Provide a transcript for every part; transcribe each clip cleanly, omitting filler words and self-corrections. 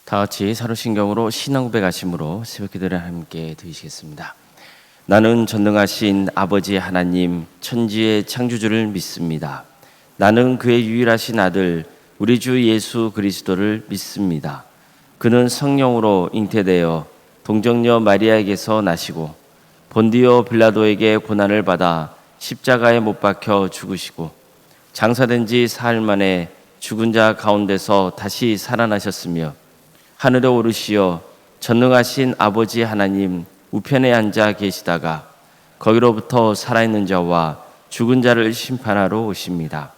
다 같이 사도신경으로 신앙 고백하심으로 새벽기도를 함께 드리시겠습니다. 나는 전능하신 아버지 하나님 천지의 창조주를 믿습니다. 나는 그의 유일하신 아들 우리 주 예수 그리스도를 믿습니다. 그는 성령으로 잉태되어 동정녀 마리아에게서 나시고 본디오 빌라도에게 고난을 받아 십자가에 못 박혀 죽으시고 장사된 지 사흘 만에 죽은 자 가운데서 다시 살아나셨으며 하늘에 오르시어 전능하신 아버지 하나님 우편에 앉아 계시다가 거기로부터 살아있는 자와 죽은 자를 심판하러 오십니다.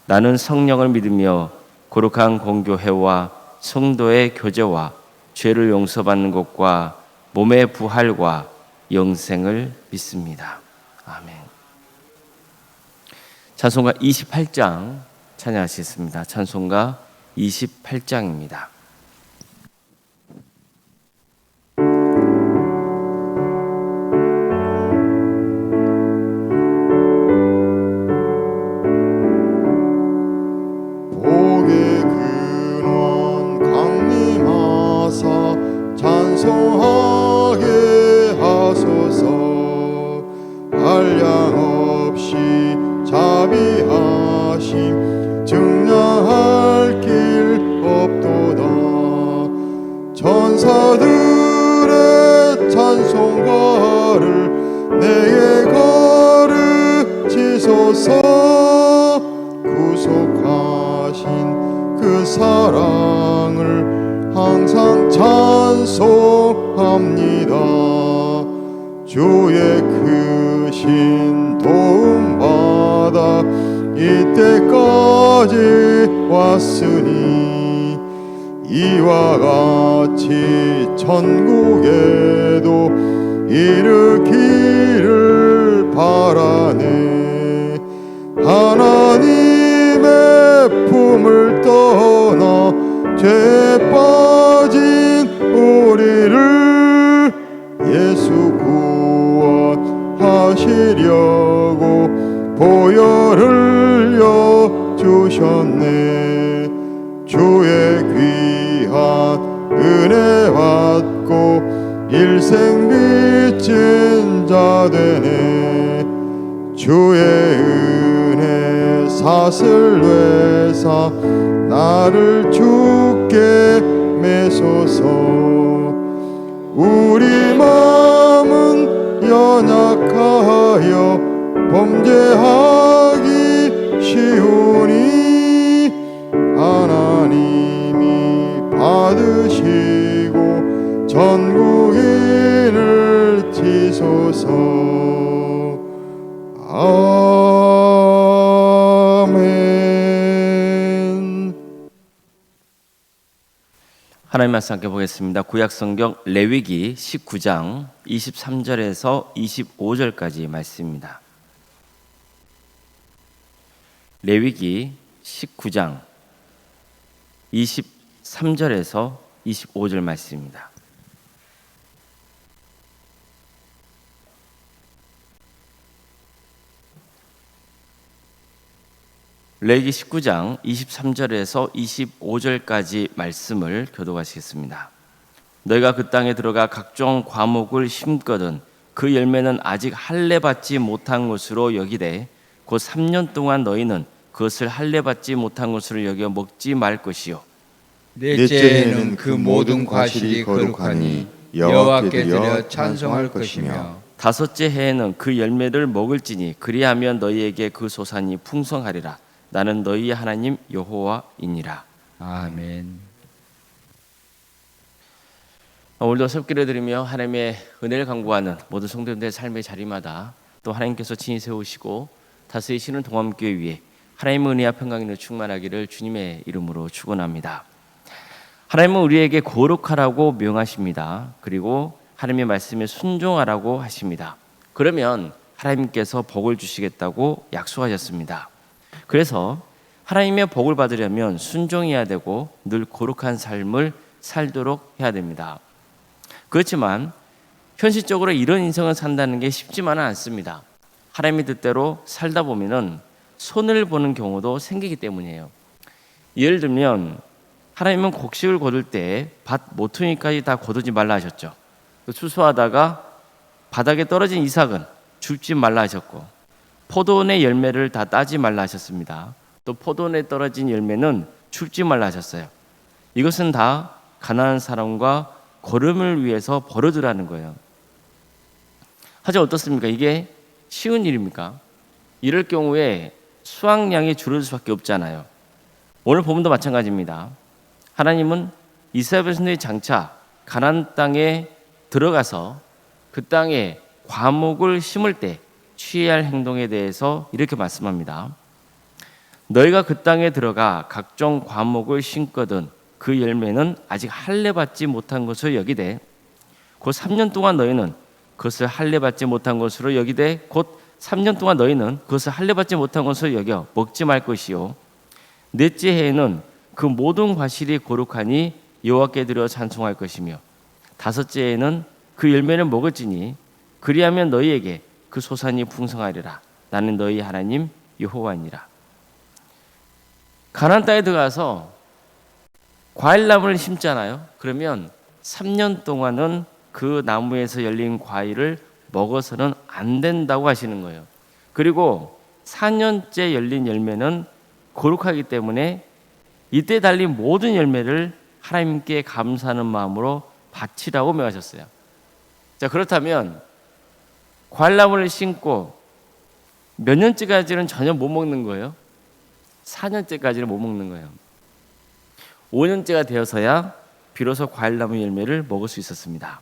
나는 성령을 믿으며 거룩한 공교회와 성도의 교제와 죄를 용서받는 것과 몸의 부활과 영생을 믿습니다. 아멘. 찬송가 28장 찬양하시겠습니다. 찬송가 28장입니다. 찬송하게 하소서. 한량없이 자비하심 증량할 길 없도다. 천사들의 찬송가를 내게 가르치소서. 구속하신 그 사랑을 항상 찬송합니다. 주의 크신 도움받아 이때까지 왔으니 이와 같이 천국에도 이르기를 바라네. 하나님의 품을 떠나 죄에 빠진 우리를 예수 구원하시려고 보혈을 주셨네. 주의 귀한 은혜 받고 일생 빚진 자 되네. 주의 은혜 사슬 내사 나를 주께 매소서. 우리 마음은 연약하여 범죄하기 쉬우니 하나님이 받으시고 전국인을 지소서. 하나님 말씀 함께 보겠습니다. 구약성경 레위기 19장 23절에서 25절까지 말씀입니다. 레위기 19장 23절에서 25절 말씀입니다. 레위기 19장 23절에서 25절까지 말씀을 교독하시겠습니다. 너희가 그 땅에 들어가 각종 과목을 심거든 그 열매는 아직 할례 받지 못한 것으로 여기되 곧 3년 동안 너희는 그것을 할례 받지 못한 것으로 여겨 먹지 말 것이요 넷째에는 그 모든 과실이 거룩하니 여호와께 드려 찬송할 것이며 다섯째 해에는 그 열매를 먹을지니 그리하면 너희에게 그 소산이 풍성하리라. 나는 너희의 하나님 여호와이니라. 아멘. 오늘도 새벽기도 드리며 하나님의 은혜를 간구하는 모든 성도님들의 삶의 자리마다 또 하나님께서 친히 세우시고 다스리시는 동암교회 위에 하나님의 은혜와 평강이 충만하기를 주님의 이름으로 축원합니다. 하나님은 우리에게 거룩하라고 명하십니다. 그리고 하나님의 말씀에 순종하라고 하십니다. 그러면 하나님께서 복을 주시겠다고 약속하셨습니다. 그래서 하나님의 복을 받으려면 순종해야 되고 늘 거룩한 삶을 살도록 해야 됩니다. 그렇지만 현실적으로 이런 인생을 산다는 게 쉽지만은 않습니다. 하나님의 뜻대로 살다 보면은 손해를 보는 경우도 생기기 때문이에요. 예를 들면 하나님은 곡식을 거둘 때 밭 모퉁이까지 다 거두지 말라 하셨죠. 추수하다가 바닥에 떨어진 이삭은 줍지 말라 하셨고, 포도원의 열매를 다 따지 말라 하셨습니다. 또 포도원에 떨어진 열매는 줍지 말라 하셨어요. 이것은 다 가난한 사람과 거름을 위해서 버려두라는 거예요. 하지만 어떻습니까? 이게 쉬운 일입니까? 이럴 경우에 수확량이 줄을 수밖에 없잖아요. 오늘 본문도 마찬가지입니다. 하나님은 이스라엘 백성들이 장차 가나안 땅에 들어가서 그 땅에 과목을 심을 때 취해야 할 행동에 대해서 이렇게 말씀합니다. 너희가 그 땅에 들어가 각종 과목을 심거든 그 열매는 아직 할례받지 못한 것으로 여기되 곧 3년 동안 너희는 그것을 할례받지 못한 것으로 여기되 곧 3년 동안 너희는 그것을 할례받지 못한 것으로 여겨 먹지 말 것이요 넷째 해에는 그 모든 과실이 거룩하니 여호와께 드려 찬송할 것이며 다섯째 해에는 그 열매를 먹을지니 그리하면 너희에게 그 소산이 풍성하리라. 나는 너희 하나님 여호와니라. 가나안 땅에 들어가서 과일나무를 심잖아요. 그러면 3년 동안은 그 나무에서 열린 과일을 먹어서는 안 된다고 하시는 거예요. 그리고 4년째 열린 열매는 거룩하기 때문에 이때 달린 모든 열매를 하나님께 감사하는 마음으로 바치라고 명하셨어요. 자, 그렇다면 과일나무를 심고 몇 년째까지는 전혀 못 먹는 거예요? 4년째까지는 못 먹는 거예요. 5년째가 되어서야 비로소 과일나무 열매를 먹을 수 있었습니다.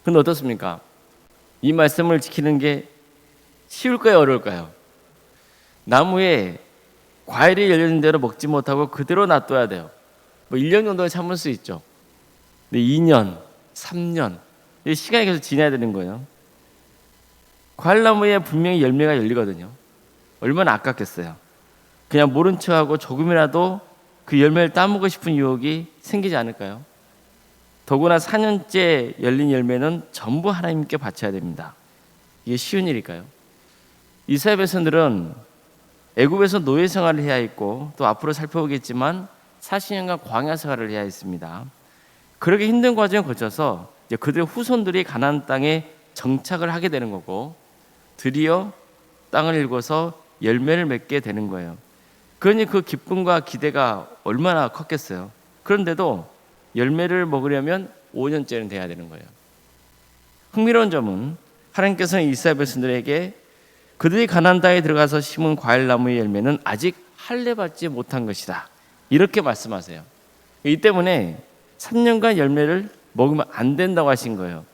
그런데 어떻습니까? 이 말씀을 지키는 게 쉬울까요? 어려울까요? 나무에 과일이 열리는 대로 먹지 못하고 그대로 놔둬야 돼요. 1년 정도 참을 수 있죠. 근데 2년, 3년 시간이 계속 지나야 되는 거예요. 과일나무에 분명히 열매가 열리거든요. 얼마나 아깝겠어요. 그냥 모른 척하고 조금이라도 그 열매를 따먹고 싶은 유혹이 생기지 않을까요? 더구나 4년째 열린 열매는 전부 하나님께 바쳐야 됩니다. 이게 쉬운 일일까요? 이스라엘 백성들은 애굽에서 노예 생활을 해야 했고 또 앞으로 살펴보겠지만 40년간 광야 생활을 해야 했습니다. 그렇게 힘든 과정을 거쳐서 이제 그들의 후손들이 가나안 땅에 정착을 하게 되는 거고 드디어 땅을 읽어서 열매를 맺게 되는 거예요. 그러니 그 기쁨과 기대가 얼마나 컸겠어요. 그런데도 열매를 먹으려면 5년째는 돼야 되는 거예요. 흥미로운 점은 하나님께서는 이스라엘 백성들에게 그들이 가나안 땅에 들어가서 심은 과일나무의 열매는 아직 할례받지 못한 것이다. 이렇게 말씀하세요. 이 때문에 3년간 열매를 먹으면 안 된다고 하신 거예요.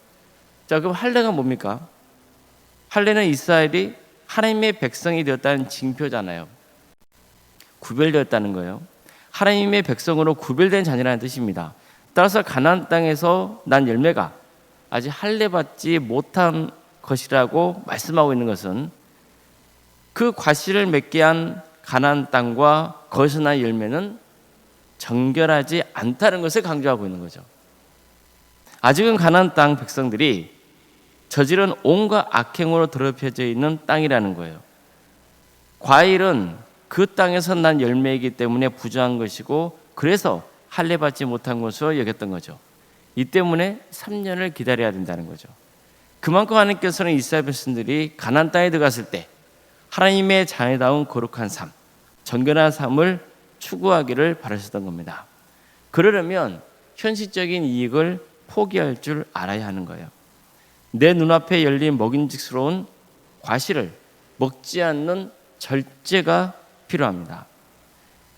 자, 그럼 할례가 뭡니까? 할례는 이스라엘이 하나님의 백성이 되었다는 징표잖아요. 구별되었다는 거예요. 하나님의 백성으로 구별된 자녀라는 뜻입니다. 따라서 가나안 땅에서 난 열매가 아직 할례받지 못한 것이라고 말씀하고 있는 것은 그 과실을 맺게 한 가나안 땅과 거기서 난 열매는 정결하지 않다는 것을 강조하고 있는 거죠. 아직은 가나안 땅 백성들이 저지른 온갖 악행으로 더럽혀져 있는 땅이라는 거예요. 과일은 그 땅에서 난 열매이기 때문에 부정한 것이고 그래서 할례받지 못한 것으로 여겼던 거죠. 이 때문에 3년을 기다려야 된다는 거죠. 그만큼 하나님께서는 이스라엘 백성들이 가나안 땅에 들어갔을 때 하나님의 자녀다운 거룩한 삶, 정결한 삶을 추구하기를 바라셨던 겁니다. 그러려면 현실적인 이익을 포기할 줄 알아야 하는 거예요. 내 눈앞에 열린 먹음직스러운 과실을 먹지 않는 절제가 필요합니다.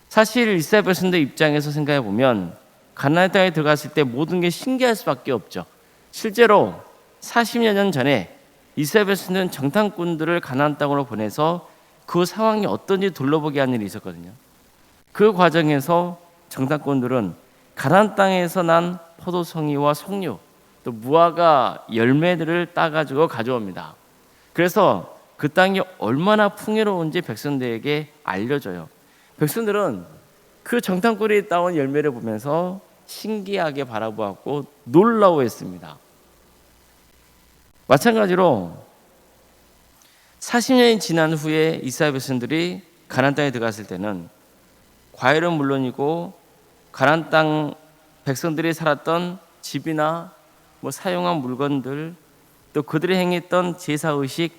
사실 이스라엘 백성들 입장에서 생각해 보면 가나안 땅에 들어갔을 때 모든 게 신기할 수밖에 없죠. 실제로 40여 년 전에 이스라엘 백성들은 정탐꾼들을 가나안 땅으로 보내서 그 상황이 어떤지 둘러보게 하는 일이 있었거든요. 그 과정에서 정탐꾼들은 가나안 땅에서 난 포도송이와 석류 또 무화과 열매들을 따가지고 가져옵니다. 그래서 그 땅이 얼마나 풍요로운지 백성들에게 알려줘요. 백성들은 그 정탐꾼이 따온 열매를 보면서 신기하게 바라보았고 놀라워했습니다. 마찬가지로 40년이 지난 후에 이스라엘 백성들이 가나안 땅에 들어갔을 때는 과일은 물론이고 가나안 땅 백성들이 살았던 집이나 뭐 사용한 물건들, 또 그들이 행했던 제사 의식,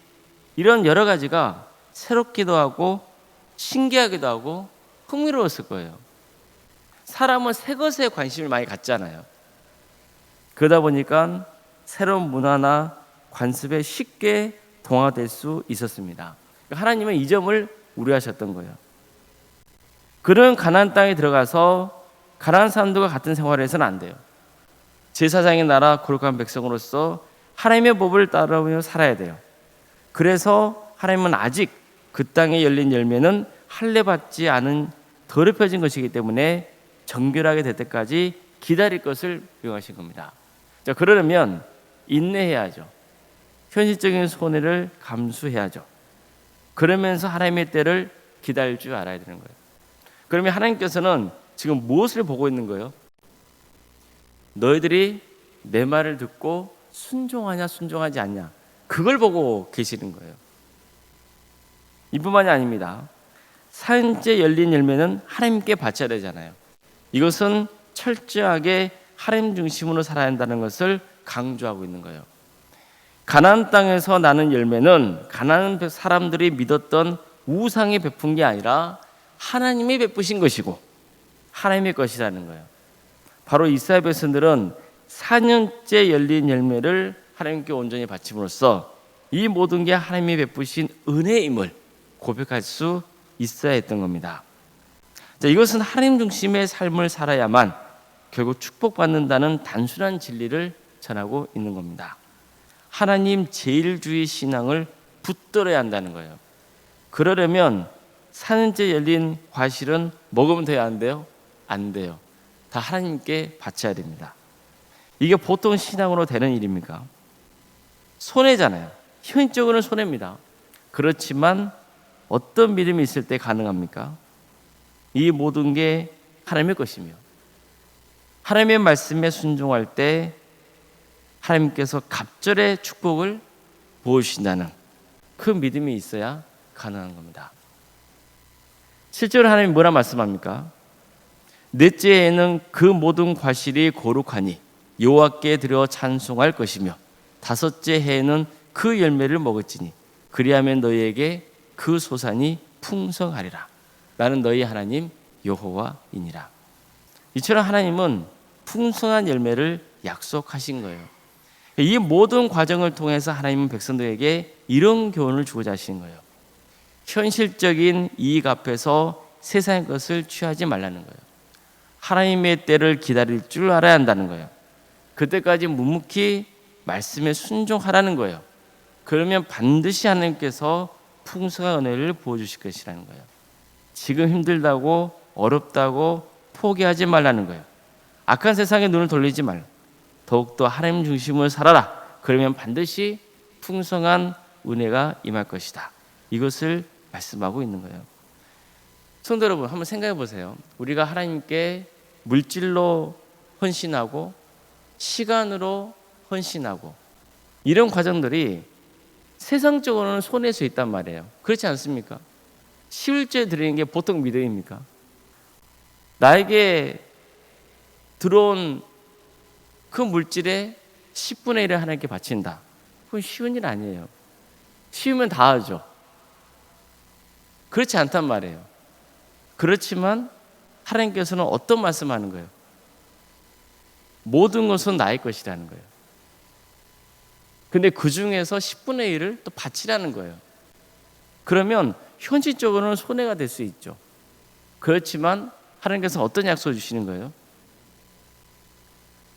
이런 여러 가지가 새롭기도 하고 신기하기도 하고 흥미로웠을 거예요. 사람은 새 것에 관심을 많이 갖잖아요. 그러다 보니까 새로운 문화나 관습에 쉽게 동화될 수 있었습니다. 하나님은 이 점을 우려하셨던 거예요. 그런 가나안 땅에 들어가서 가나안 사람들과 같은 생활을 해서는 안 돼요. 제사장의 나라 거룩한 백성으로서 하나님의 법을 따르며 살아야 돼요. 그래서 하나님은 아직 그 땅에 열린 열매는 할례받지 않은 더럽혀진 것이기 때문에 정결하게 될 때까지 기다릴 것을 명하신 겁니다. 자, 그러려면 인내해야죠. 현실적인 손해를 감수해야죠. 그러면서 하나님의 때를 기다릴 줄 알아야 되는 거예요. 그러면 하나님께서는 지금 무엇을 보고 있는 거예요? 너희들이 내 말을 듣고 순종하냐 순종하지 않냐, 그걸 보고 계시는 거예요. 이뿐만이 아닙니다. 사년째 열린 열매는 하나님께 바쳐야 되잖아요. 이것은 철저하게 하나님 중심으로 살아야 한다는 것을 강조하고 있는 거예요. 가나안 땅에서 나는 열매는 가나안 사람들이 믿었던 우상이 베푼 게 아니라 하나님이 베푸신 것이고 하나님의 것이라는 거예요. 바로 이스라엘 백성들은 4년째 열린 열매를 하나님께 온전히 바침으로써 이 모든 게 하나님이 베푸신 은혜임을 고백할 수 있어야 했던 겁니다. 자, 이것은 하나님 중심의 삶을 살아야만 결국 축복받는다는 단순한 진리를 전하고 있는 겁니다. 하나님 제일주의 신앙을 붙들어야 한다는 거예요. 그러려면 4년째 열린 과실은 먹으면 돼요, 안 돼요? 안 돼요. 다 하나님께 바쳐야 됩니다. 이게 보통 신앙으로 되는 일입니까? 손해잖아요. 현실적으로는 손해입니다. 그렇지만 어떤 믿음이 있을 때 가능합니까? 이 모든 게 하나님의 것이며 하나님의 말씀에 순종할 때 하나님께서 갑절의 축복을 부어주신다는 그 믿음이 있어야 가능한 겁니다. 실제로 하나님이 뭐라 말씀합니까? 넷째에는 그 모든 과실이 거룩하니 여호와께 드려 찬송할 것이며 다섯째 해에는 그 열매를 먹을지니 그리하면 너희에게 그 소산이 풍성하리라. 나는 너희 하나님 여호와이니라. 이처럼 하나님은 풍성한 열매를 약속하신 거예요. 이 모든 과정을 통해서 하나님은 백성들에게 이런 교훈을 주고자 하시는 거예요. 현실적인 이익 앞에서 세상의 것을 취하지 말라는 거예요. 하나님의 때를 기다릴 줄 알아야 한다는 거예요. 그때까지 묵묵히 말씀에 순종하라는 거예요. 그러면 반드시 하나님께서 풍성한 은혜를 부어주실 것이라는 거예요. 지금 힘들다고 어렵다고 포기하지 말라는 거예요. 악한 세상에 눈을 돌리지 말라. 더욱더 하나님 중심을 살아라. 그러면 반드시 풍성한 은혜가 임할 것이다. 이것을 말씀하고 있는 거예요. 성도 여러분, 한번 생각해 보세요. 우리가 하나님께 물질로 헌신하고 시간으로 헌신하고 이런 과정들이 세상적으로는 손해일 수 있단 말이에요. 그렇지 않습니까? 11조 드리는 게 보통 믿음입니까? 나에게 들어온 그 물질의 10분의 1을 하나님께 바친다. 그건 쉬운 일 아니에요. 쉬우면 다 하죠. 그렇지 않단 말이에요. 그렇지만 하나님께서는 어떤 말씀하는 거예요? 모든 것은 나의 것이라는 거예요. 근데 그 중에서 10분의 1을 또 바치라는 거예요. 그러면 현실적으로는 손해가 될 수 있죠. 그렇지만 하나님께서 어떤 약속을 주시는 거예요?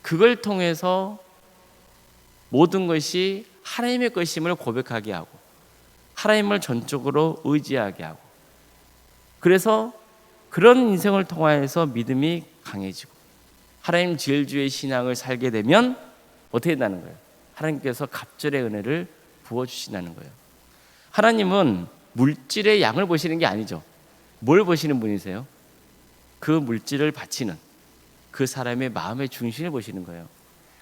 그걸 통해서 모든 것이 하나님의 것임을 고백하게 하고 하나님을 전적으로 의지하게 하고 그래서 그런 인생을 통하여서 믿음이 강해지고 하나님 제일주의 신앙을 살게 되면 어떻게 된다는 거예요? 하나님께서 갑절의 은혜를 부어주신다는 거예요. 하나님은 물질의 양을 보시는 게 아니죠. 뭘 보시는 분이세요? 그 물질을 바치는 그 사람의 마음의 중심을 보시는 거예요.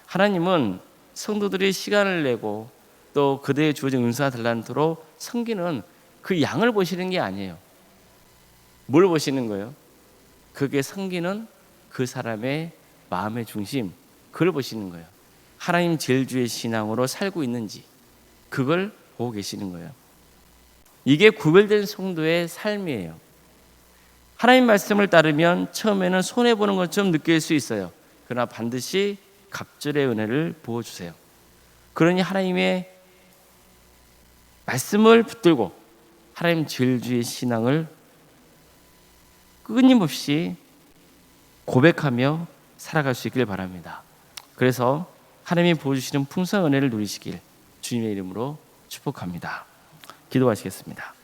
하나님은 성도들이 시간을 내고 또 그들의 주어진 은사가 달란트로 섬기는 그 양을 보시는 게 아니에요. 뭘 보시는 거예요? 그게 섬기는 그 사람의 마음의 중심, 그걸 보시는 거예요. 하나님 제일주의 신앙으로 살고 있는지 그걸 보고 계시는 거예요. 이게 구별된 성도의 삶이에요. 하나님 말씀을 따르면 처음에는 손해보는 것처럼 느낄 수 있어요. 그러나 반드시 갑절의 은혜를 부어주세요. 그러니 하나님의 말씀을 붙들고 하나님 제일주의 신앙을 끊임없이 고백하며 살아갈 수 있길 바랍니다. 그래서 하나님이 부어주시는 풍성한 은혜를 누리시길 주님의 이름으로 축복합니다. 기도하시겠습니다.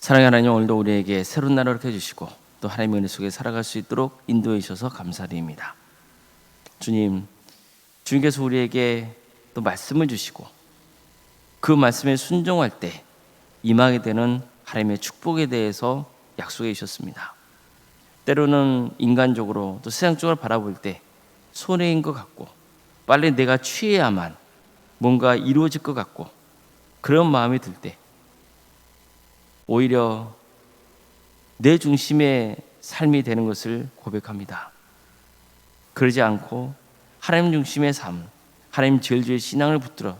사랑의 하나님, 오늘도 우리에게 새로운 날을 허락해 주시고 또 하나님의 은혜 속에 살아갈 수 있도록 인도해 주셔서 감사드립니다. 주님, 주님께서 우리에게 또 말씀을 주시고 그 말씀에 순종할 때 임하게 되는 하나님의 축복에 대해서 약속해 주셨습니다. 때로는 인간적으로 또 세상적으로 바라볼 때 손해인 것 같고 빨리 내가 취해야만 뭔가 이루어질 것 같고 그런 마음이 들 때 오히려 내 중심의 삶이 되는 것을 고백합니다. 그러지 않고 하나님 중심의 삶, 하나님 제일주의 신앙을 붙들어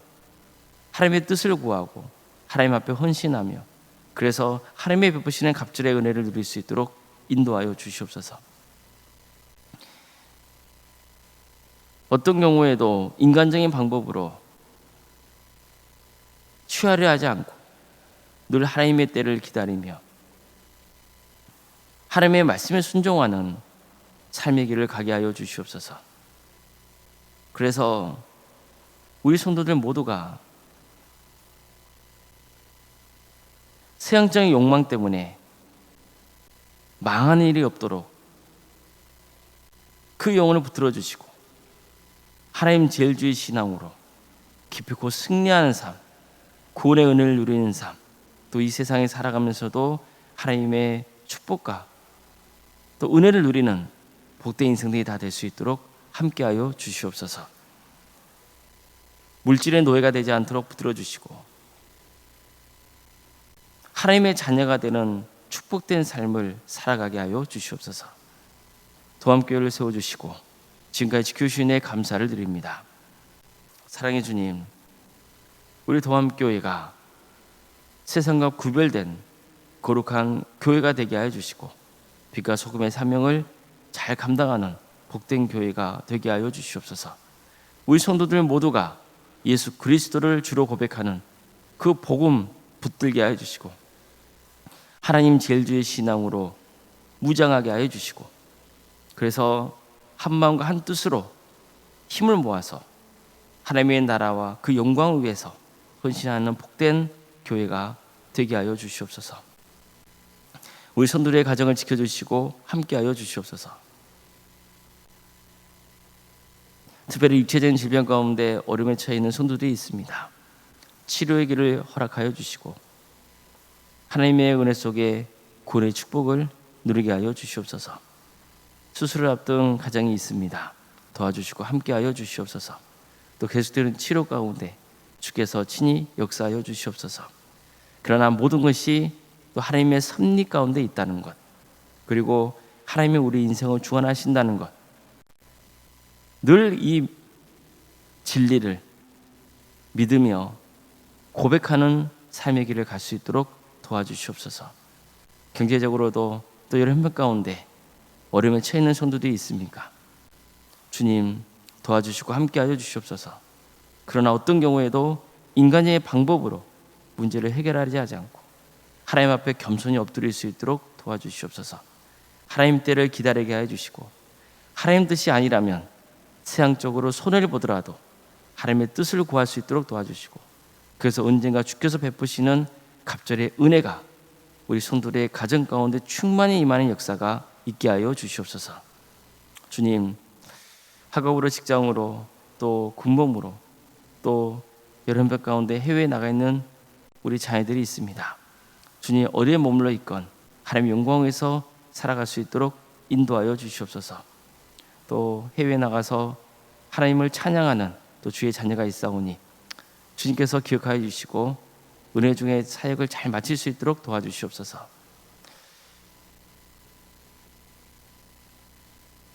하나님의 뜻을 구하고 하나님 앞에 헌신하며 그래서 하나님의 베푸시는 갑절의 은혜를 누릴 수 있도록 인도하여 주시옵소서. 어떤 경우에도 인간적인 방법으로 취하려 하지 않고 늘 하나님의 때를 기다리며 하나님의 말씀에 순종하는 삶의 길을 가게 하여 주시옵소서. 그래서 우리 성도들 모두가 세상적인 욕망 때문에 망하는 일이 없도록 그 영혼을 붙들어 주시고 하나님 제일주의 신앙으로 기필코 승리하는 삶, 구원의 은혜를 누리는 삶, 또 이 세상에 살아가면서도 하나님의 축복과 또 은혜를 누리는 복된 인생들이 다 될 수 있도록 함께하여 주시옵소서. 물질의 노예가 되지 않도록 붙들어 주시고 하나님의 자녀가 되는 축복된 삶을 살아가게 하여 주시옵소서. 도함교회를 세워주시고 지금까지 지켜주신 애 감사를 드립니다. 사랑의 주님, 우리 도함교회가 세상과 구별된 거룩한 교회가 되게 하여 주시고 빛과 소금의 사명을 잘 감당하는 복된 교회가 되게 하여 주시옵소서. 우리 성도들 모두가 예수 그리스도를 주로 고백하는 그 복음 붙들게 하여 주시고 하나님 제일주의 신앙으로 무장하게 하여 주시고 그래서 한 마음과 한 뜻으로 힘을 모아서 하나님의 나라와 그 영광을 위해서 헌신하는 복된 교회가 되게 하여 주시옵소서. 우리 성도들의 가정을 지켜주시고 함께하여 주시옵소서. 특별히 육체적인 질병 가운데 어려움에 처해 있는 성도들이 있습니다. 치료의 길을 허락하여 주시고 하나님의 은혜 속에 구원의 축복을 누리게 하여 주시옵소서. 수술을 앞둔 가정이 있습니다. 도와주시고 함께하여 주시옵소서. 또 계속되는 치료 가운데 주께서 친히 역사하여 주시옵소서. 그러나 모든 것이 또 하나님의 섭리 가운데 있다는 것, 그리고 하나님이 우리 인생을 주관하신다는 것, 늘 이 진리를 믿으며 고백하는 삶의 길을 갈 수 있도록 도와주시옵소서. 경제적으로도 또 여러 형편 가운데 어려움에 처해 있는 성도들이 있습니까? 주님 도와주시고 함께하여 주시옵소서. 그러나 어떤 경우에도 인간의 방법으로 문제를 해결하지 않고 하나님 앞에 겸손히 엎드릴 수 있도록 도와주시옵소서. 하나님 때를 기다리게 하여 주시고 하나님 뜻이 아니라면 세상적으로 손해를 보더라도 하나님의 뜻을 구할 수 있도록 도와주시고 그래서 언젠가 주께서 베푸시는 갑절의 은혜가 우리 성도들의 가정 가운데 충만히 임하는 역사가 있게 하여 주시옵소서. 주님, 학업으로 직장으로 또 군복무로 또 여러 형편 가운데 해외에 나가 있는 우리 자녀들이 있습니다. 주님, 어디에 머물러 있건 하나님의 영광에서 살아갈 수 있도록 인도하여 주시옵소서. 또 해외에 나가서 하나님을 찬양하는 또 주의 자녀가 있사오니 주님께서 기억하여 주시고 은혜 중에 사역을 잘 마칠 수 있도록 도와주시옵소서.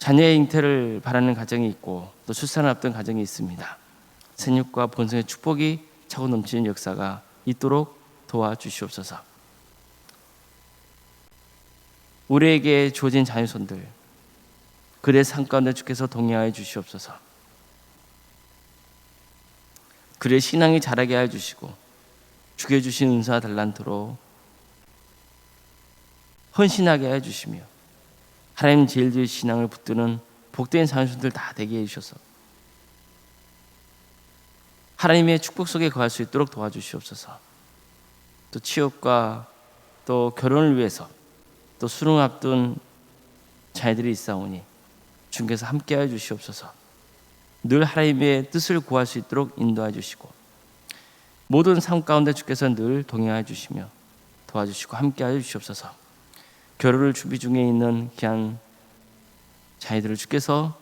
자녀의 잉태를 바라는 가정이 있고 또 출산을 앞둔 가정이 있습니다. 생육과 본성의 축복이 차고 넘치는 역사가 있도록 도와주시옵소서. 우리에게 주어진 자녀손들 그들의 삶 가운데 주께서 동행하여 주시옵소서. 그들의 신앙이 자라게 하여 주시고 주께 주신 은사와 달란트로 헌신하게 하여 주시며 하나님 제일주의 신앙을 붙드는 복된 자녀손들 다 되게 해주셔서 하나님의 축복 속에 거할 수 있도록 도와주시옵소서. 또 취업과 또 결혼을 위해서 또 수능 앞둔 자녀들이 있사오니 주께서 함께하여 주시옵소서. 늘 하나님의 뜻을 구할 수 있도록 인도해 주시고 모든 삶 가운데 주께서 늘 동행하여 주시며 도와주시고 함께하여 주시옵소서. 결혼을 준비 중에 있는 귀한 자녀들을 주께서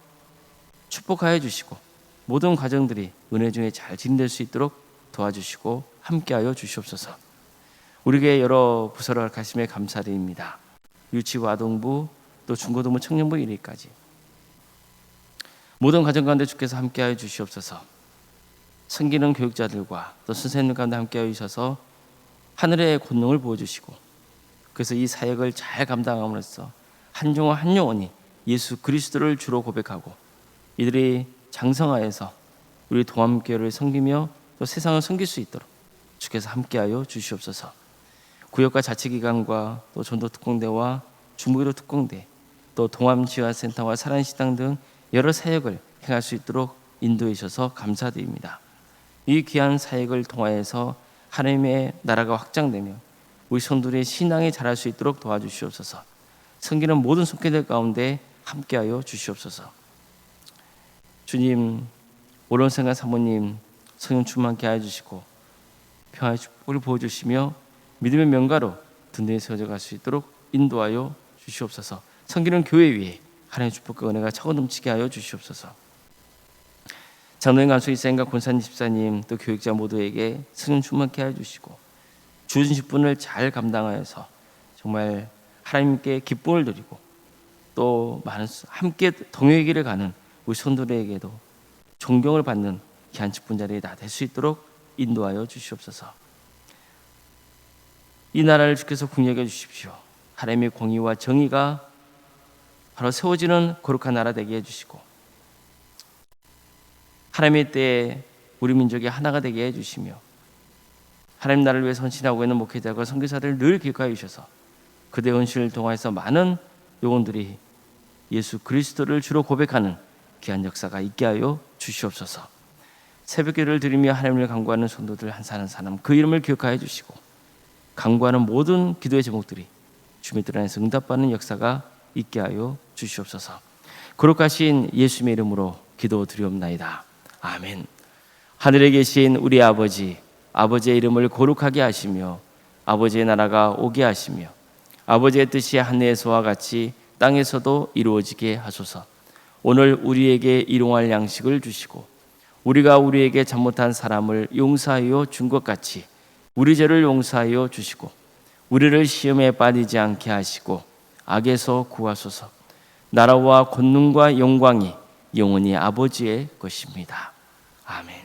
축복하여 주시고 모든 과정들이 은혜 중에 잘 진행될 수 있도록 도와주시고 함께하여 주시옵소서. 우리 교회 여러 부서를 가심에 감사드립니다. 유치부, 아동부, 또 중고등부, 청년부 1위까지 모든 가정 가운데 주께서 함께하여 주시옵소서. 섬기는 교육자들과 또 선생님 가운데 함께하여 주셔서 하늘의 권능을 보여주시고 그래서 이 사역을 잘 감당함으로써 한 영혼 한 영혼이 예수 그리스도를 주로 고백하고 이들이 장성하여서 우리 동암교회를 섬기며 또 세상을 섬길 수 있도록 주께서 함께하여 주시옵소서. 구역과 자치기관과 또 전도특공대와 중부기도 특공대 또 동암지화센터와 사랑식당 등 여러 사역을 행할 수 있도록 인도해 주셔서 감사드립니다. 이 귀한 사역을 통하여서 하나님의 나라가 확장되며 우리 성도들의 신앙이 자랄 수 있도록 도와주시옵소서. 섬기는 모든 손길들 가운데 함께하여 주시옵소서. 주님, 오론생활 사모님 성령 충만케 하여 주시고 평화의 축복을 보여주시며 믿음의 명가로 든든히 세워져 갈 수 있도록 인도하여 주시옵소서. 섬기는 교회 위에 하나님의 축복과 은혜가 차고 넘치게 하여 주시옵소서. 장로님, 감수 이사님과 권사님, 집사님 또 교육자 모두에게 성령 충만케 하여 주시고 주어진 직분을 잘 감당하여서 정말 하나님께 기쁨을 드리고 또 많은 함께 동행의 길을 가는 우리 성도들에게도 존경을 받는 귀한 직분자들이 다 될 수 있도록 인도하여 주시옵소서. 이 나라를 주께서 국력해 주십시오. 하나님의 공의와 정의가 바로 세워지는 거룩한 나라 되게 해주시고 하나님의 때에 우리 민족이 하나가 되게 해주시며 하나님 나라를 위해 헌신하고 있는 목회자과 선교사들을 늘 기억하여 주셔서 그들의 헌신을 통해서 많은 영혼들이 예수 그리스도를 주로 고백하는 귀한 역사가 있게 하여 주시옵소서. 새벽기도를 드리며 하나님을 간구하는 성도들 한 사람 한 사람 그 이름을 기억하여 주시고 간구하는 모든 기도의 제목들이 주의 뜻 안에서 응답받는 역사가 있게 하여 주시옵소서. 거룩하신 예수님의 이름으로 기도드리옵나이다. 아멘. 하늘에 계신 우리 아버지, 아버지의 이름을 거룩하게 하시며 아버지의 나라가 오게 하시며 아버지의 뜻이 하늘에서와 같이 땅에서도 이루어지게 하소서. 오늘 우리에게 일용할 양식을 주시고 우리가 우리에게 잘못한 사람을 용서하여 준 것 같이 우리 죄를 용서하여 주시고 우리를 시험에 빠지지 않게 하시고 악에서 구하소서. 나라와 권능과 영광이 영원히 아버지의 것입니다. 아멘.